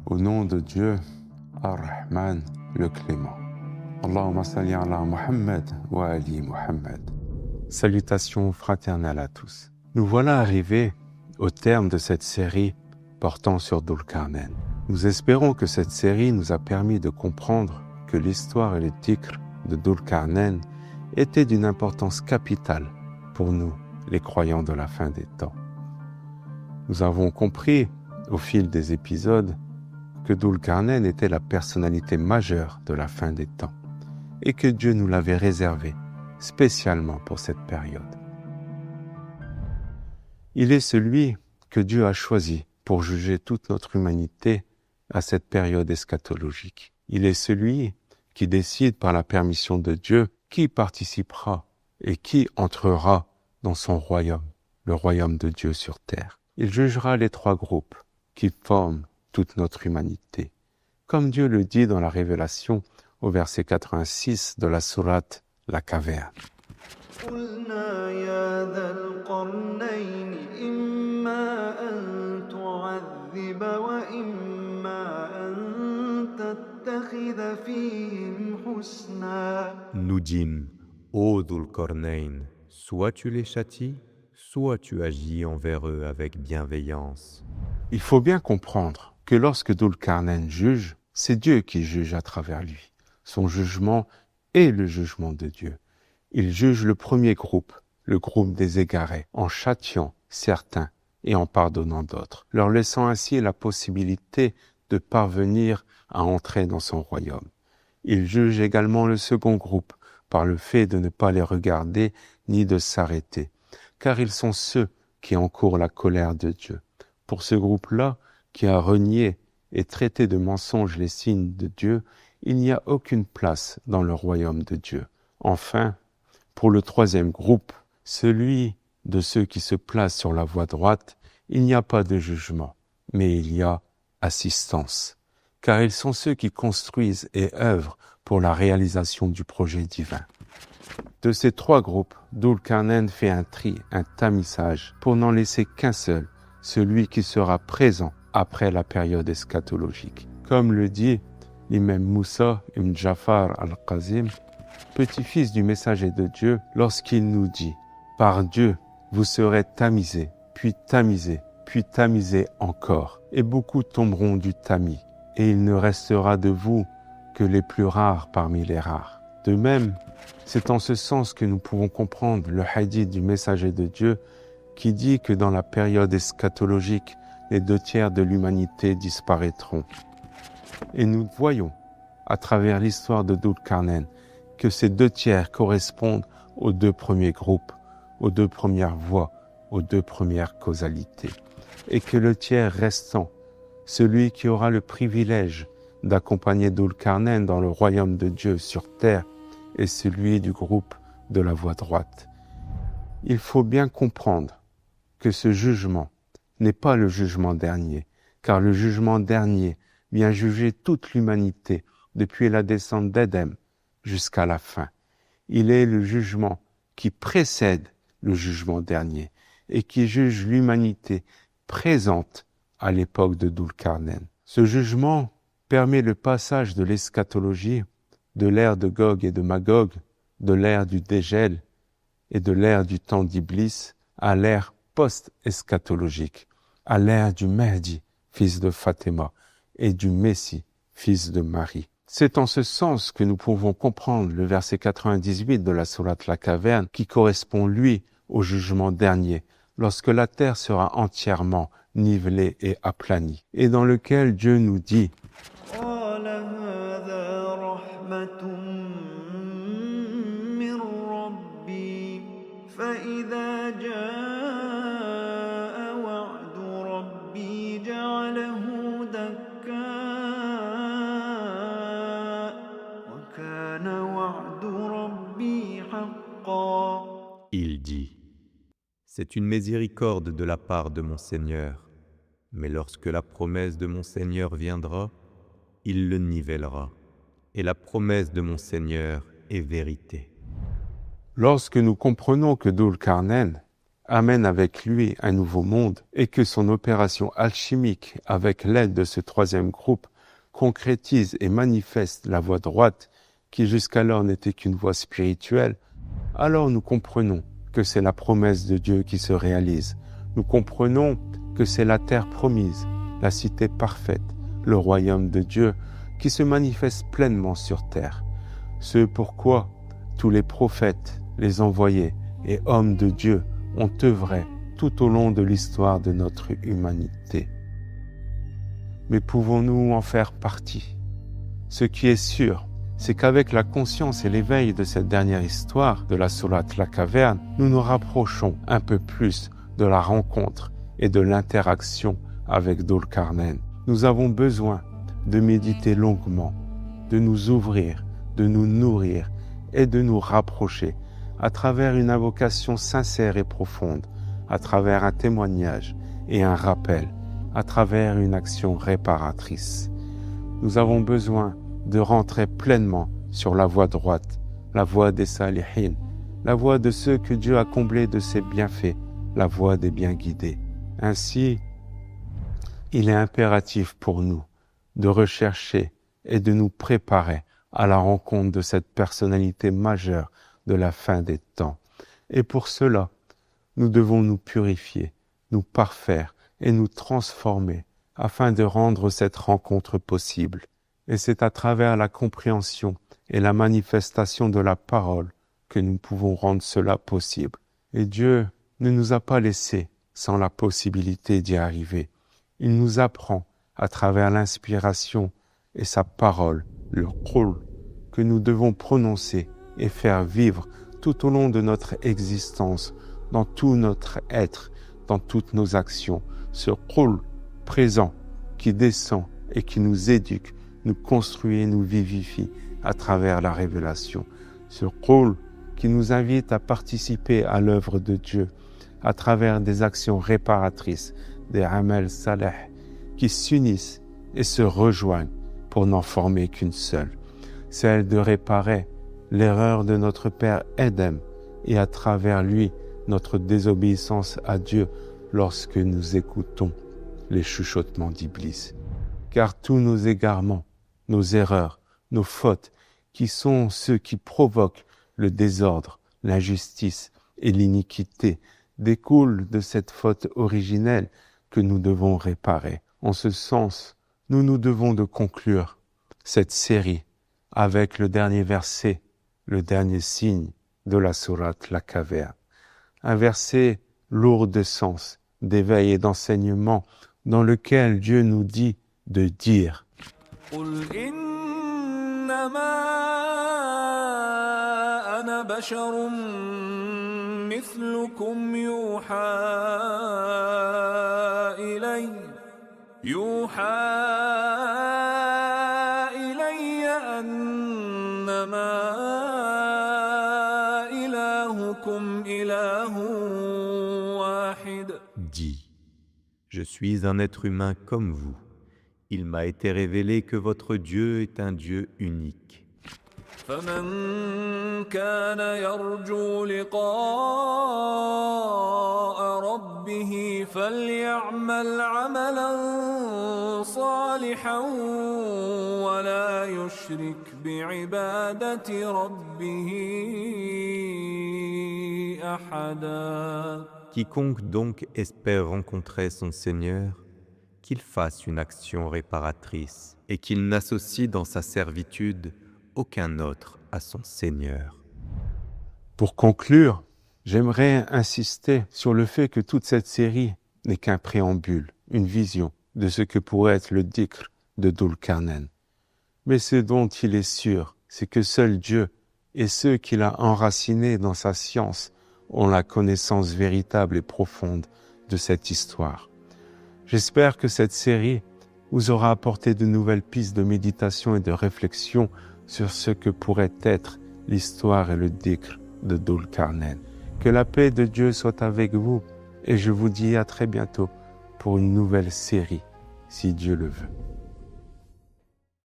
Au nom de Dieu, Ar-Rahman, le Clément. Allahumma salli ala Muhammad wa ali Muhammad. Salutations fraternelles à tous. Nous voilà arrivés au terme de cette série portant sur Dhul-Qarnayn. Nous espérons que cette série nous a permis de comprendre que l'histoire et le dhikr de Dhul-Qarnayn étaient d'une importance capitale pour nous, les croyants de la fin des temps. Nous avons compris, au fil des épisodes, que Dhul-Qarnayn était la personnalité majeure de la fin des temps et que Dieu nous l'avait réservé spécialement pour cette période. Il est celui que Dieu a choisi pour juger toute notre humanité à cette période eschatologique. Il est celui qui décide par la permission de Dieu qui participera et qui entrera dans son royaume, le royaume de Dieu sur terre. Il jugera les trois groupes qui forment toute notre humanité. Comme Dieu le dit dans la Révélation au verset 86 de la sourate La Caverne. قلنا يا ذا القرنين إما أن تعذب وإما أن تتخذ فيهم حسنا. Nous dîmes, ô Dhul-Qarnayn, soit tu les châties, soit tu agis envers eux avec bienveillance. Il faut bien comprendre que lorsque Dhul-Qarnayn juge, c'est Dieu qui juge à travers lui. Son jugement est le jugement de Dieu. Il juge le premier groupe, le groupe des égarés, en châtiant certains et en pardonnant d'autres, leur laissant ainsi la possibilité de parvenir à entrer dans son royaume. Il juge également le second groupe par le fait de ne pas les regarder ni de s'arrêter, car ils sont ceux qui encourent la colère de Dieu. Pour ce groupe-là, qui a renié et traité de mensonges les signes de Dieu, il n'y a aucune place dans le royaume de Dieu. Enfin, pour le troisième groupe, celui de ceux qui se placent sur la voie droite, il n'y a pas de jugement, mais il y a assistance, car ils sont ceux qui construisent et œuvrent pour la réalisation du projet divin. De ces trois groupes, Dhul-Qarnayn fait un tri, un tamissage, pour n'en laisser qu'un seul, celui qui sera présent après la période eschatologique. Comme le dit l'imam Moussa ibn Jafar al-Qazim, petit-fils du messager de Dieu, lorsqu'il nous dit « Par Dieu, vous serez tamisés, puis tamisés, puis tamisés encore, et beaucoup tomberont du tamis, et il ne restera de vous que les plus rares parmi les rares. » De même, c'est en ce sens que nous pouvons comprendre le hadith du messager de Dieu qui dit que dans la période eschatologique, les 2/3 de l'humanité disparaîtront. Et nous voyons, à travers l'histoire de Dhul-Qarnayn, que ces 2/3 correspondent aux deux premiers groupes, aux deux premières voies, aux deux premières causalités. Et que le tiers restant, celui qui aura le privilège d'accompagner Dhul-Qarnayn dans le royaume de Dieu sur terre, est celui du groupe de la voie droite. Il faut bien comprendre que ce jugement n'est pas le jugement dernier, car le jugement dernier vient juger toute l'humanité depuis la descente d'Éden jusqu'à la fin. Il est le jugement qui précède le jugement dernier et qui juge l'humanité présente à l'époque de Dhul-Qarnayn. Ce jugement permet le passage de l'eschatologie, de l'ère de Gog et de Magog, de l'ère du dégel et de l'ère du temps d'Iblis à l'ère post-eschatologique, à l'ère du Mahdi, fils de Fatima, et du Messie, fils de Marie. C'est en ce sens que nous pouvons comprendre le verset 98 de la sourate La Caverne qui correspond, lui, au jugement dernier, lorsque la terre sera entièrement nivelée et aplanie, et dans lequel Dieu nous dit قال هذا رحمة من ربي فإذا جاء وعد ربي جعله دكاء وكان وعد ربي حقا. Il dit, c'est une miséricorde de la part de mon Seigneur, mais lorsque la promesse de mon Seigneur viendra, il le nivellera, et la promesse de mon Seigneur est vérité. Lorsque nous comprenons que Dhul-Qarnayn amène avec lui un nouveau monde et que son opération alchimique avec l'aide de ce troisième groupe concrétise et manifeste la voie droite qui jusqu'alors n'était qu'une voie spirituelle, alors nous comprenons que c'est la promesse de Dieu qui se réalise. Nous comprenons que c'est la terre promise, la cité parfaite, le royaume de Dieu qui se manifeste pleinement sur terre. Ce pourquoi tous les prophètes, les envoyés et hommes de Dieu ont œuvré tout au long de l'histoire de notre humanité. Mais pouvons-nous en faire partie? Ce qui est sûr, c'est qu'avec la conscience et l'éveil de cette dernière histoire de la sourate La Caverne, nous nous rapprochons un peu plus de la rencontre et de l'interaction avec Dhul Qarnayn. Nous avons besoin de méditer longuement, de nous ouvrir, de nous nourrir et de nous rapprocher à travers une invocation sincère et profonde, à travers un témoignage et un rappel, à travers une action réparatrice. Nous avons besoin de rentrer pleinement sur la voie droite, la voie des salihin, la voie de ceux que Dieu a comblés de ses bienfaits, la voie des bien guidés. Ainsi, il est impératif pour nous de rechercher et de nous préparer à la rencontre de cette personnalité majeure de la fin des temps. Et pour cela, nous devons nous purifier, nous parfaire et nous transformer afin de rendre cette rencontre possible. Et c'est à travers la compréhension et la manifestation de la parole que nous pouvons rendre cela possible. Et Dieu ne nous a pas laissés sans la possibilité d'y arriver. Il nous apprend à travers l'inspiration et sa parole, le Qul, que nous devons prononcer et faire vivre tout au long de notre existence, dans tout notre être, dans toutes nos actions. Ce Qul présent qui descend et qui nous éduque, nous construit et nous vivifie à travers la révélation. Ce Qul qui nous invite à participer à l'œuvre de Dieu à travers des actions réparatrices, des amal salih qui s'unissent et se rejoignent pour n'en former qu'une seule, celle de réparer l'erreur de notre père Adam et à travers lui notre désobéissance à Dieu lorsque nous écoutons les chuchotements d'Iblis. Car tous nos égarements, nos erreurs, nos fautes, qui sont ceux qui provoquent le désordre, l'injustice et l'iniquité, découlent de cette faute originelle que nous devons réparer. En ce sens, nous nous devons de conclure cette série avec le dernier verset, le dernier signe de la sourate La Caverne. Un verset lourd de sens, d'éveil et d'enseignement, dans lequel Dieu nous dit de dire قل إنما أنا بشر مثلكم يوحى إلي أنما إلهكم إله واحد. Dis, je suis un être humain comme vous. Il m'a été révélé que votre Dieu est un Dieu unique. فمن كان يرجو لقاء ربه فليعمل عملا صالحا ولا يشرك بعبادة ربه أحدا. Quiconque donc espère rencontrer son Seigneur, qu'il fasse une action réparatrice et qu'il n'associe dans sa servitude aucun autre à son Seigneur. Pour conclure, j'aimerais insister sur le fait que toute cette série n'est qu'un préambule, une vision de ce que pourrait être le dhikr de Dhul Qarnayn. Mais ce dont il est sûr, c'est que seul Dieu et ceux qu'il a enracinés dans sa science ont la connaissance véritable et profonde de cette histoire. J'espère que cette série vous aura apporté de nouvelles pistes de méditation et de réflexion sur ce que pourrait être l'histoire et le dhikr de Dhul Qarnayn. Que la paix de Dieu soit avec vous et je vous dis à très bientôt pour une nouvelle série, si Dieu le veut.